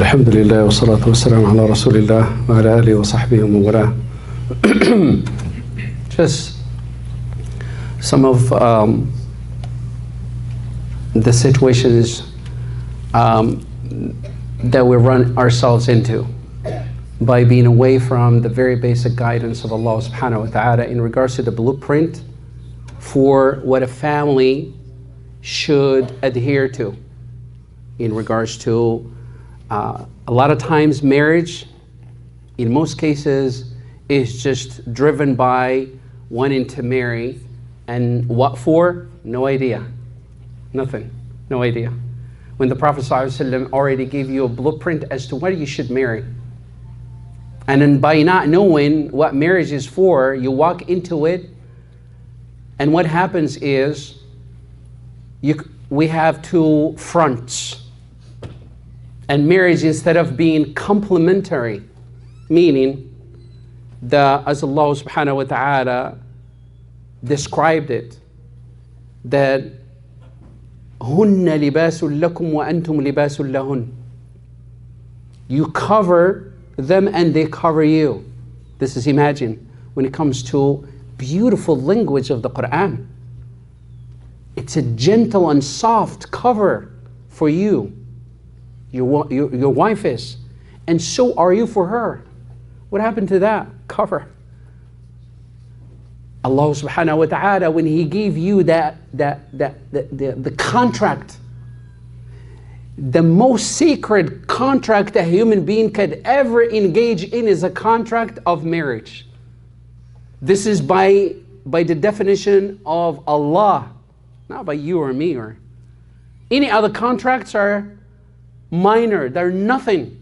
الحمد لله والصلاة والسلام على رسول الله وعلى آله وصحبه ومن والاه. Just some of the situations that we run ourselves into by being away from the very basic guidance of Allah subhanahu wa ta'ala in regards to the blueprint for what a family should adhere to in regards to a lot of times marriage, in most cases, is just driven by wanting to marry, and what for? No idea. Nothing. No idea. When the Prophet ﷺ already gave you a blueprint as to what you should marry. And then by not knowing what marriage is for, you walk into it, and what happens is we have two fronts. And marriage, instead of being complementary, meaning as Allah subhanahu wa ta'ala described it, that هُنَّ لِبَاسٌ لَكُمْ وَأَنْتُمْ لِبَاسٌ لَهُنْ. You cover them and they cover you. This is, imagine, when it comes to beautiful language of the Quran. It's a gentle and soft cover for you. Your wife is, and so are you for her. What happened to that cover? Allah subhanahu wa ta'ala, when He gave you the contract, the most sacred contract a human being could ever engage in is a contract of marriage. This is by the definition of Allah, not by you or me or any other contracts are minor, they're nothing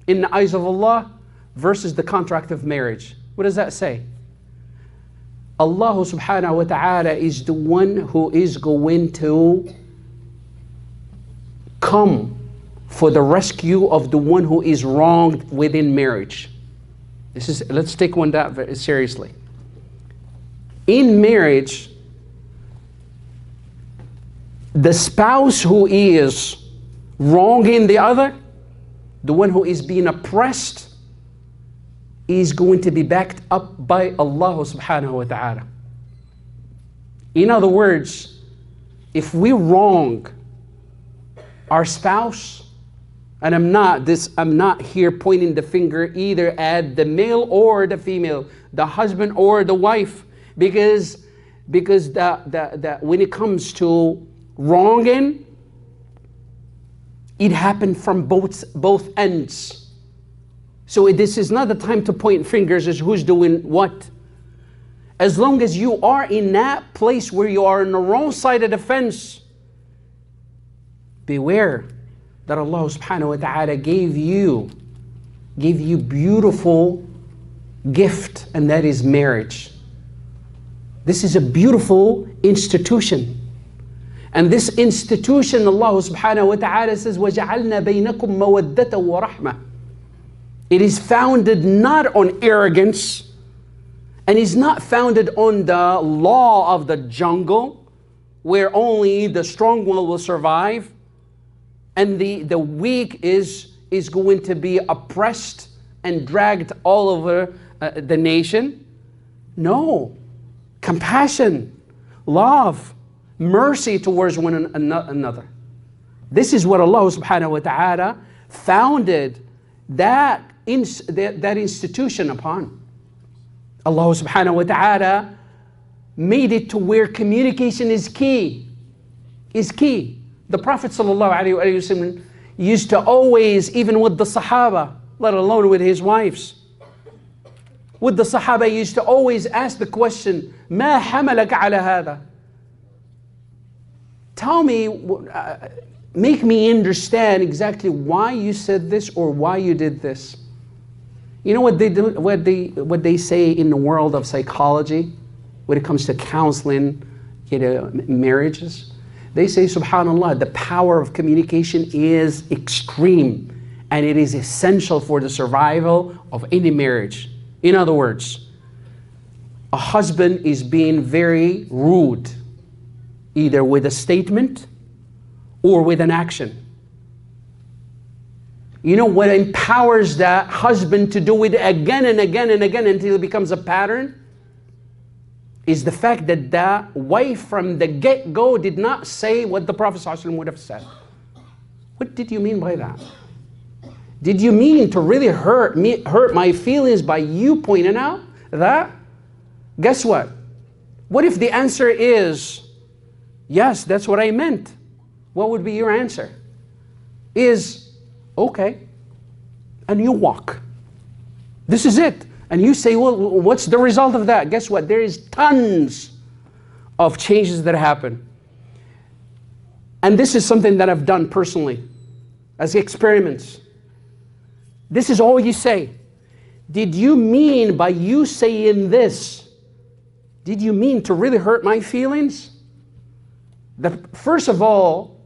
in the eyes of Allah versus the contract of marriage. What does that say? Allah subhanahu wa ta'ala is the one who is going to come for the rescue of the one who is wronged within marriage. Let's take that very seriously. In marriage, the spouse who is wronging the other, the one who is being oppressed, is going to be backed up by Allah subhanahu wa ta'ala. In other words, if we wrong our spouse, and I'm not here pointing the finger either at the male or the female, the husband or the wife, because when it comes to wronging, it happened from both ends. So this is not the time to point fingers as who's doing what. As long as you are in that place where you are on the wrong side of the fence, beware that Allah subhanahu wa ta'ala gave you beautiful gift, and that is marriage. This is a beautiful institution. And this institution, Allah subhanahu wa ta'ala says, وَجَعَلْنَا بَيْنَكُمْ مَوَدَّةً وَرَحْمَةً. It is founded not on arrogance, and is not founded on the law of the jungle, where only the strong one will survive, and the weak is going to be oppressed and dragged all over the nation. No. Compassion, love, mercy towards one another. This is what Allah subhanahu wa ta'ala founded that institution upon. Allah subhanahu wa ta'ala made it to where communication is key. The Prophet sallallahu alaihi wasallam used to always, even with the Sahaba, let alone with his wives, with the Sahaba, he used to always ask the question, مَا حَمَلَكَ عَلَى هَذَا? Tell me, make me understand exactly why you said this or why you did this. You know what they do? What they say in the world of psychology, when it comes to counseling, marriages, they say, subhanallah, the power of communication is extreme, and it is essential for the survival of any marriage. In other words, a husband is being very rude, either with a statement or with an action. You know what empowers that husband to do it again and again and again until it becomes a pattern? Is the fact that the wife from the get-go did not say what the Prophet ﷺ would have said. What did you mean by that? Did you mean to really hurt my feelings by you pointing out that? Guess what? What if the answer is, yes, that's what I meant? What would be your answer? Is, okay, and you walk. This is it. And you say, well, what's the result of that? Guess what? There is tons of changes that happen. And this is something that I've done personally as experiments. This is all you say. Did you mean by you saying this, did you mean to really hurt my feelings? First of all,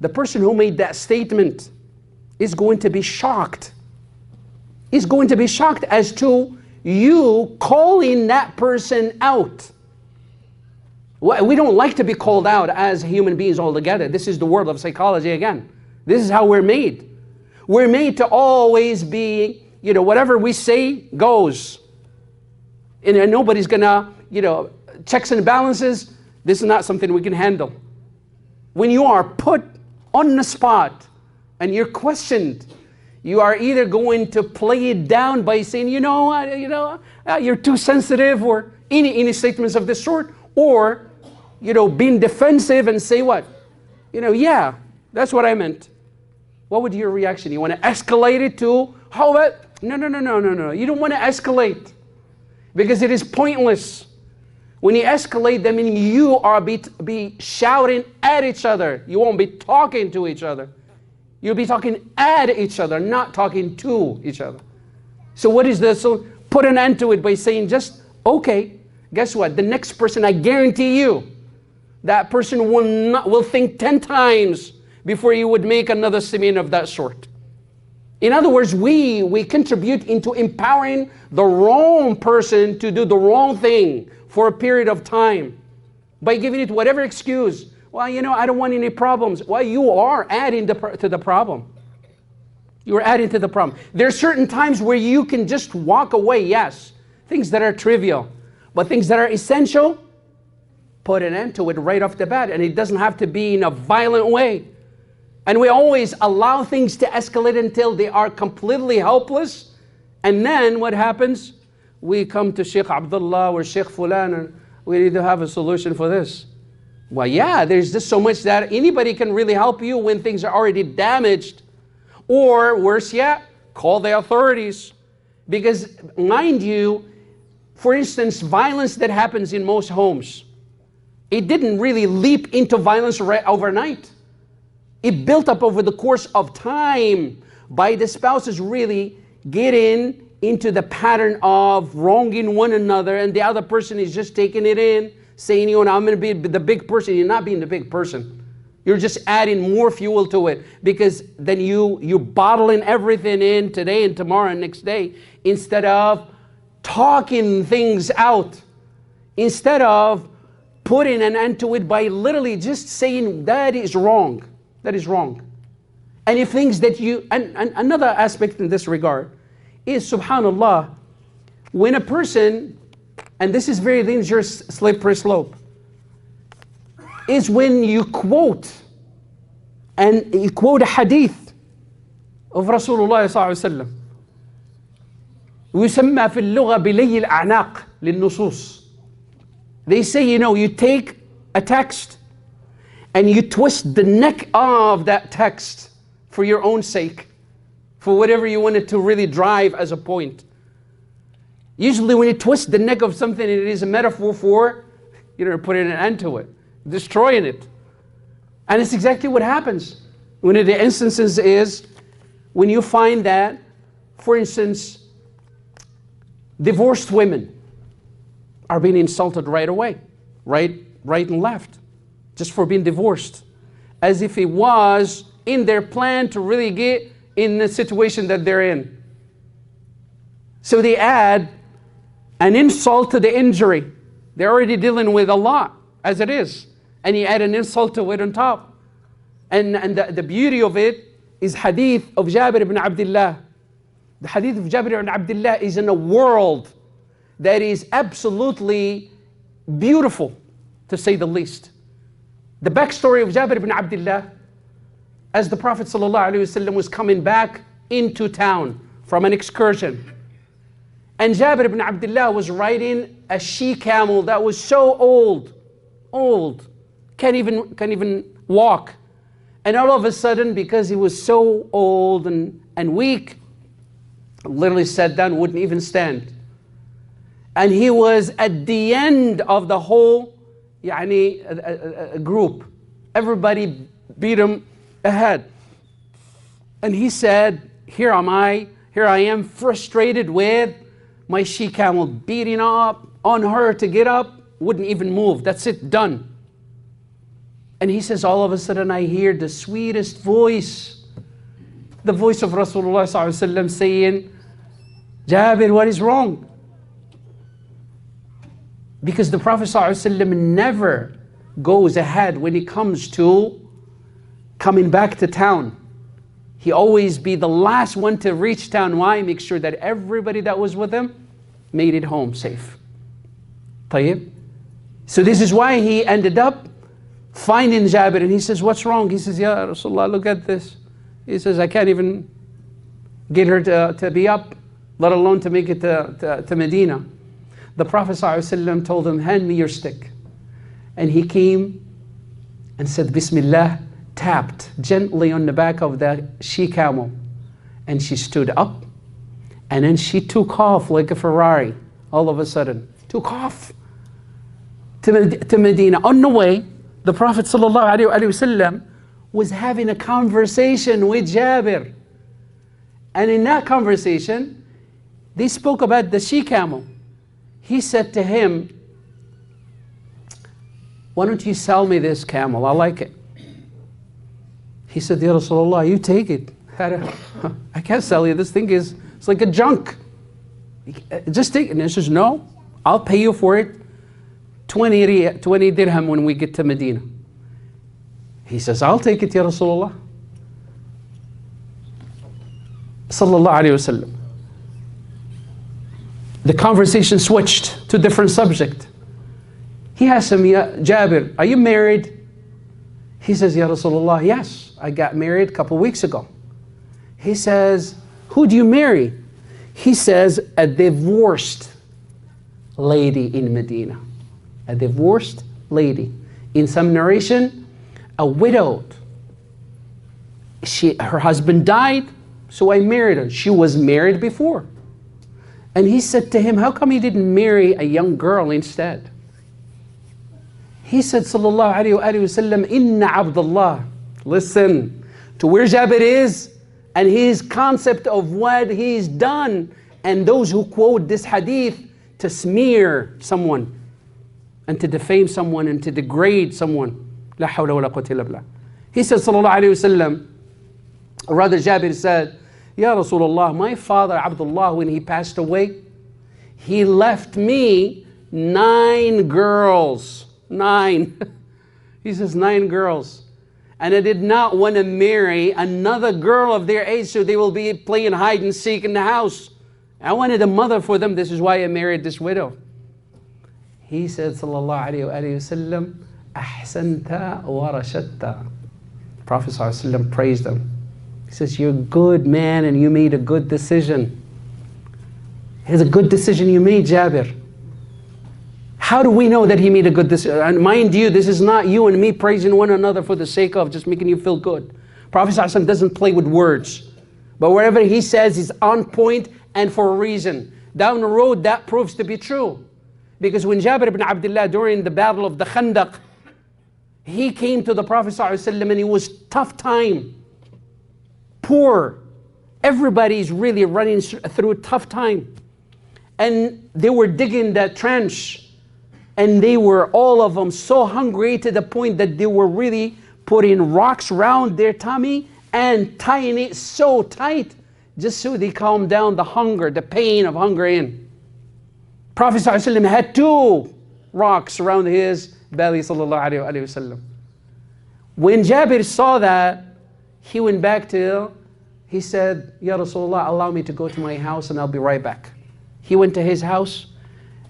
the person who made that statement is going to be shocked. Is going to be shocked as to you calling that person out. We don't like to be called out as human beings altogether. This is the world of psychology again. This is how we're made. We're made to always be, whatever we say goes. And nobody's gonna, checks and balances. This is not something we can handle. When you are put on the spot and you're questioned, you are either going to play it down by saying, you're too sensitive, or any statements of this sort, or, being defensive and say what? Yeah, that's what I meant. What would your reaction? You want to escalate it to, how about? No. You don't want to escalate because it is pointless. When you escalate, that means you are be shouting at each other. You won't be talking to each other. You'll be talking at each other, not talking to each other. So what is this? So put an end to it by saying just, okay, guess what? The next person, I guarantee you, that person will think 10 times before you would make another statement of that sort. In other words, we contribute into empowering the wrong person to do the wrong thing for a period of time by giving it whatever excuse. Well, I don't want any problems. Well, you are adding to the problem. You're adding to the problem. There are certain times where you can just walk away, yes. Things that are trivial. But things that are essential, put an end to it right off the bat. And it doesn't have to be in a violent way. And we always allow things to escalate until they are completely helpless. And then what happens? We come to Sheikh Abdullah or Sheikh Fulan and we need to have a solution for this. Well, yeah, there's just so much that anybody can really help you when things are already damaged. Or worse yet, call the authorities. Because mind you, for instance, violence that happens in most homes, it didn't really leap into violence overnight. It built up over the course of time by the spouses really getting into the pattern of wronging one another, and the other person is just taking it in, saying, I'm going to be the big person. You're not being the big person. You're just adding more fuel to it, because then you're bottling everything in today and tomorrow and next day instead of talking things out, instead of putting an end to it by literally just saying that is wrong. That is wrong. And if things that and another aspect in this regard is, subhanallah, when a person, and this is very dangerous slippery slope, is when you quote a hadith of Rasulullah sallallahu alaihi wasallam. ويسمى في اللغة بلي الأعناق للنصوص. They say, you take a text and you twist the neck of that text for your own sake, for whatever you wanted to really drive as a point. Usually when you twist the neck of something, it is a metaphor for, putting an end to it, destroying it. And it's exactly what happens. One of the instances is when you find that, for instance, divorced women are being insulted right away, right and left, just for being divorced, as if it was in their plan to really get in the situation that they're in. So they add an insult to the injury. They're already dealing with a lot as it is, and you add an insult to it on top. And the beauty of it is hadith of Jabir ibn Abdullah. The hadith of Jabir ibn Abdullah is in a world that is absolutely beautiful, to say the least. The backstory of Jabir ibn Abdullah, as the Prophet ﷺ was coming back into town from an excursion, and Jabir ibn Abdullah was riding a she-camel that was so old, can't even walk. And all of a sudden, because he was so old and weak, literally sat down, wouldn't even stand. And he was at the end of the whole group. Everybody beat him ahead. And he said, here I am frustrated with my she-camel, beating up on her to get up, wouldn't even move. That's it, done. And he says, all of a sudden I hear the sweetest voice, the voice of Rasulullah ﷺ saying, Jabir, what is wrong? Because the Prophet ﷺ never goes ahead when it comes to coming back to town. He always be the last one to reach town. Why? Make sure that everybody that was with him made it home safe. طيب. So this is why he ended up finding Jabir, and he says, what's wrong? He says, Ya Rasulullah, look at this. He says, I can't even get her to be up, let alone to make it to Medina. The Prophet ﷺ told him, hand me your stick. And he came and said, Bismillah, tapped gently on the back of the she-camel. And she stood up, and then she took off like a Ferrari, all of a sudden. Took off to Medina. On the way, the Prophet ﷺ was having a conversation with Jabir. And in that conversation, they spoke about the she-camel. He said to him, why don't you sell me this camel? I like it. He said, Ya Rasulullah, you take it. I can't sell you. This thing it's like a junk. Just take it. And he says, no, I'll pay you for it 20 dirham when we get to Medina. He says, I'll take it, Ya Rasulullah. Sallallahu alayhi wa sallam. The conversation switched to a different subject. He asked him, Ya Jabir, are you married? He says, Ya Rasulullah, yes, I got married a couple weeks ago. He says, who do you marry? He says, a divorced lady in Medina. A divorced lady. In some narration, a widowed. Her husband died, so I married her. She was married before. And he said to him, how come he didn't marry a young girl instead? He said, Sallallahu Alaihi Wasallam, Inna Abdullah. Listen to where Jabir is and his concept of what he's done, and those who quote this hadith to smear someone and to defame someone and to degrade someone. La hawla wa la quwwata illa billah. He said, Sallallahu Alaihi Wasallam, or rather Jabir said, Ya Rasulullah, my father Abdullah, when he passed away, he left me 9 girls. 9. He says 9 girls. And I did not want to marry another girl of their age, so they will be playing hide and seek in the house. I wanted a mother for them. This is why I married this widow. He said, Sallallahu Alaihi Wasallam, Ahsanta wa rashatta. Prophet ﷺ praised him. He says, you're a good man and you made a good decision. It's a good decision you made, Jabir. How do we know that he made a good decision? And mind you, this is not you and me praising one another for the sake of just making you feel good. Prophet ﷺ doesn't play with words. But whatever he says is on point and for a reason. Down the road, that proves to be true. Because when Jabir ibn Abdullah, during the battle of the Khandaq, he came to the Prophet ﷺ and it was tough time. Poor. Everybody's really running through a tough time. And they were digging that trench. And they were, all of them, so hungry to the point that they were really putting rocks around their tummy and tying it so tight just so they calm down the hunger, the pain of hunger in. Prophet ﷺ had 2 rocks around his belly, sallallahu alayhi wa sallam. When Jabir saw that, He went back to, he said, Ya Rasulullah, allow me to go to my house and I'll be right back. He went to his house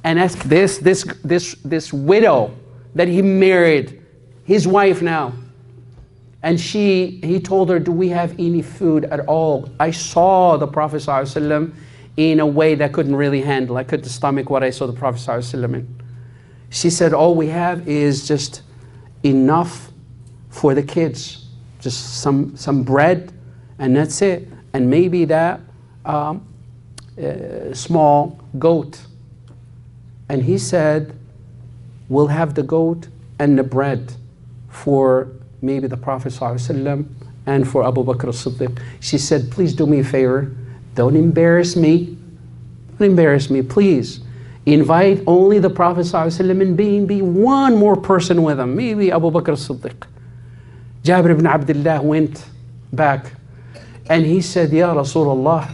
and asked this widow that he married, his wife now. And he told her, do we have any food at all? I saw the Prophet ﷺ in a way that I couldn't really handle. I couldn't stomach what I saw the Prophet ﷺ in. She said, all we have is just enough for the kids. Just some bread, and that's it. And maybe that small goat. And he said, we'll have the goat and the bread for maybe the Prophet ﷺ and for Abu Bakr as-Siddiq. She said, please do me a favor. Don't embarrass me. Don't embarrass me, please. Invite only the Prophet ﷺ and be one more person with him. Maybe Abu Bakr as-Siddiq. Jabir ibn Abdullah went back and he said, Ya Rasulullah,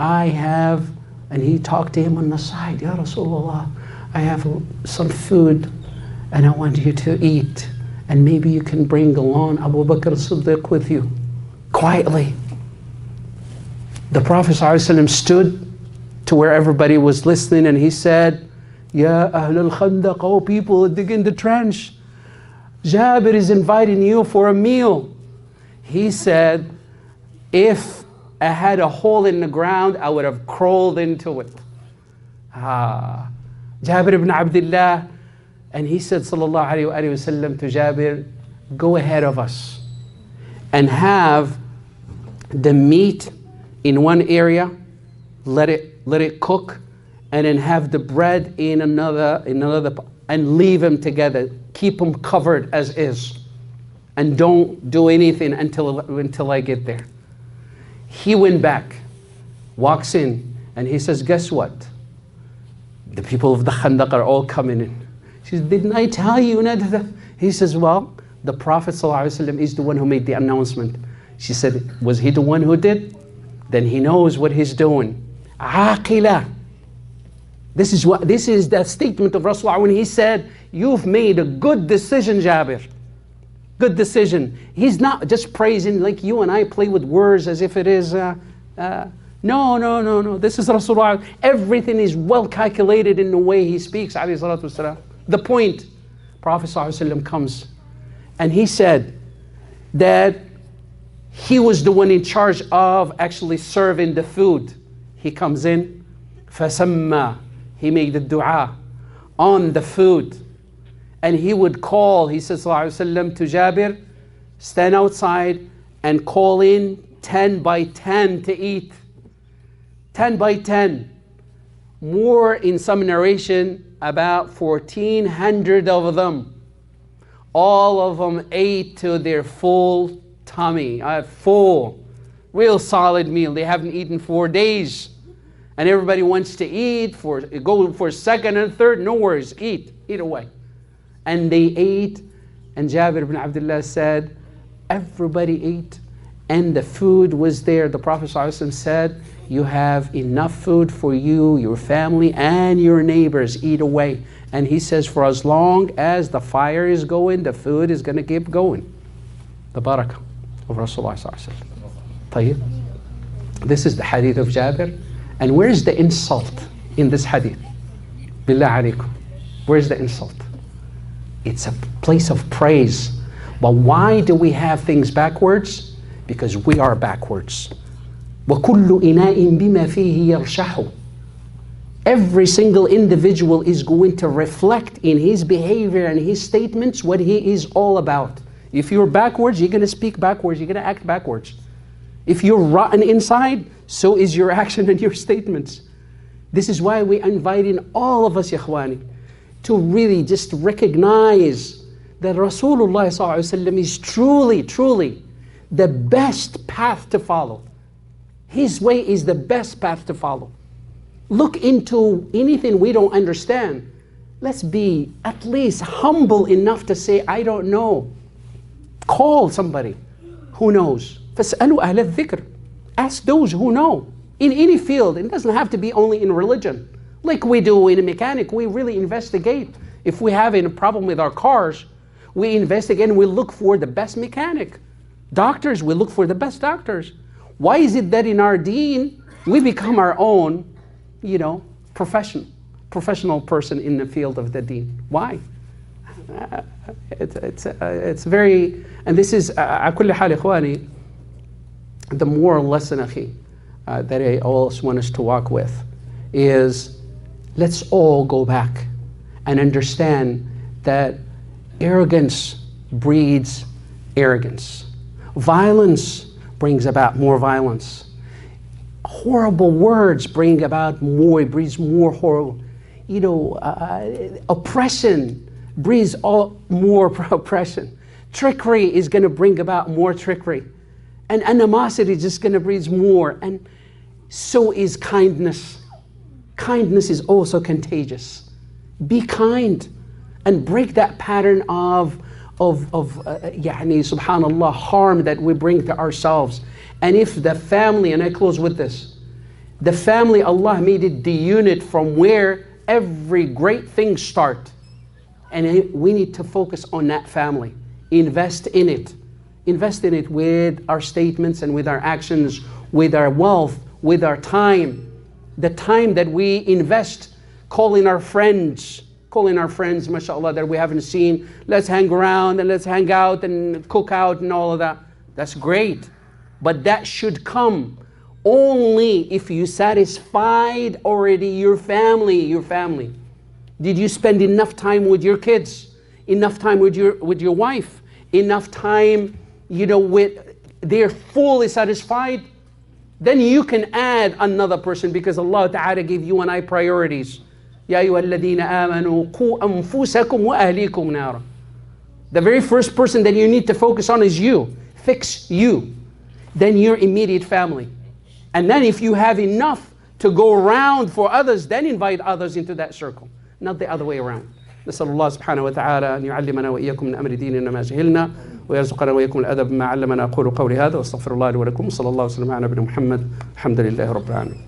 I have, and he talked to him on the side, Ya Rasulullah, I have some food and I want you to eat. And maybe you can bring along Abu Bakr as-Siddiq with you, quietly. The Prophet ﷺ stood to where everybody was listening and he said, Ya Ahl al-Khandaq, oh people, dig in the trench. Jabir is inviting you for a meal. He said, if I had a hole in the ground, I would have crawled into it. Jabir ibn Abdullah, and he said, sallallahu alayhi wa sallam, to Jabir, go ahead of us and have the meat in one area, let it cook, and then have the bread in another, and leave them together. Keep them covered as is, and don't do anything until I get there. He went back, walks in, and he says, guess what? The people of the Khandaq are all coming in. She says, didn't I tell you? He says, well, the Prophet ﷺ is the one who made the announcement. She said, was he the one who did? Then he knows what he's doing. Aqila. This is the statement of Rasulullah when he said, you've made a good decision, Jabir. Good decision. He's not just praising like you and I play with words as if it is, no. This is Rasulullah. Everything is well calculated in the way he speaks, alayhi salatu wasalam. The point, Prophet ﷺ comes and he said that he was the one in charge of actually serving the food. He comes in, فَسَمَّى, he made the dua on the food. And he would call, he says ﷺ to Jabir, stand outside and call in 10 by 10 to eat. 10 by 10. More in some narration, about 1,400 of them. All of them ate to their full tummy, full, real solid meal. They haven't eaten 4 days. And everybody wants to eat, go for second and third, no worries, eat away. And they ate, and Jabir ibn Abdullah said, everybody ate, and the food was there. The Prophet ﷺ said, you have enough food for you, your family, and your neighbors. Eat away. And he says, for as long as the fire is going, the food is going to keep going. The barakah of Rasulullah ﷺ. This is the hadith of Jabir. And where's the insult in this hadith? Billah alaykum. Where's the insult? It's a place of praise. But why do we have things backwards? Because we are backwards. وَكُلُّ إِنَاءٍ بِمَا فِيهِ يَرْشَحُ. Every single individual is going to reflect in his behavior and his statements what he is all about. If you're backwards, you're going to speak backwards, you're going to act backwards. If you're rotten inside, so is your action and your statements. This is why we invite in all of us, ya ikhwani, to really just recognize that Rasulullah ﷺ is truly the best path to follow. His way is the best path to follow. Look into anything we don't understand. Let's be at least humble enough to say, I don't know. Call somebody who knows. فَاسْأَلُوا أَهْلَ الذِّكْرِ. Ask those who know. In any field, it doesn't have to be only in religion. Like we do in a mechanic, we really investigate. If we have a problem with our cars, we investigate and we look for the best mechanic. Doctors, we look for the best doctors. Why is it that in our deen, we become our own, professional person in the field of the deen? Why? It's very, and this is, على كل حال إخواني, the moral lesson, أخي, that I always want us to walk with is, let's all go back and understand that arrogance breeds arrogance. Violence brings about more violence. Horrible words bring about more, it breeds more horrible. Oppression breeds more oppression. Trickery is going to bring about more trickery. And animosity is just going to breed more. And so is kindness. Kindness is also contagious. Be kind and break that pattern of subhanallah, harm that we bring to ourselves. And if the family, and I close with this, the family, Allah made it the unit from where every great thing starts. And we need to focus on that family. Invest in it. Invest in it with our statements and with our actions, with our wealth, with our time. The time that we invest calling our friends, mashallah, that we haven't seen. Let's hang around and let's hang out and cook out and all of that. That's great. But that should come only if you satisfied already your family. Did you spend enough time with your kids? Enough time with your wife? Enough time, they're fully satisfied? Then you can add another person, because Allah Ta'ala gave you and I priorities. يَا أَيُّهَا الَّذِينَ آمَنُوا قُوا أَنفُسَكُمْ وَأَهْلِيكُمْ نَارًا. The very first person that you need to focus on is you. Fix you. Then your immediate family. And then if you have enough to go around for others, then invite others into that circle. Not the other way around. نسأل الله سبحانه وتعالى أن يعلمنا وإياكم من أمر ديننا ما جهلنا ويرزقنا وإياكم الأدب ما علمنا. أقول قولي هذا وأستغفر الله لي ولكم. صلى الله وسلم على نبينا محمد. الحمد لله رب العالمين.